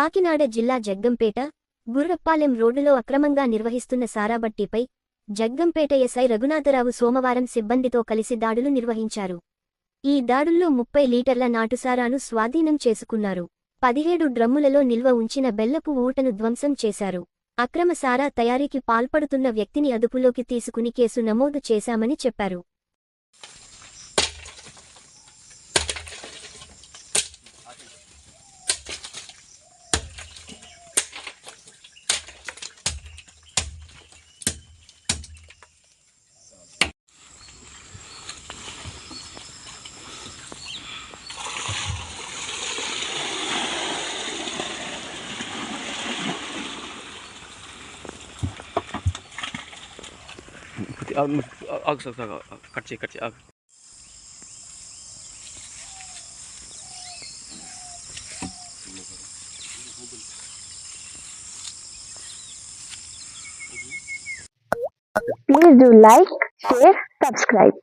కాకినాడ జిల్లా జగ్గంపేట గుర్రప్పాలెం రోడ్డులో అక్రమంగా నిర్వహిస్తున్న సారాబట్టీపై జగ్గంపేట ఎస్ఐ రఘునాథరావు సోమవారం సిబ్బందితో కలిసి దాడులు నిర్వహించారు. ఈ దాడుల్లో 30 లీటర్ల నాటుసారాను స్వాధీనం చేసుకున్నారు. 17 డ్రమ్ములలో నిల్వ ఉంచిన బెల్లపు ఊటను ధ్వంసం చేశారు. అక్రమ సారా తయారీకి పాల్పడుతున్న వ్యక్తిని అదుపులోకి తీసుకుని కేసు నమోదు చేశామని చెప్పారు. కట్ చేయి Please do like, share, subscribe.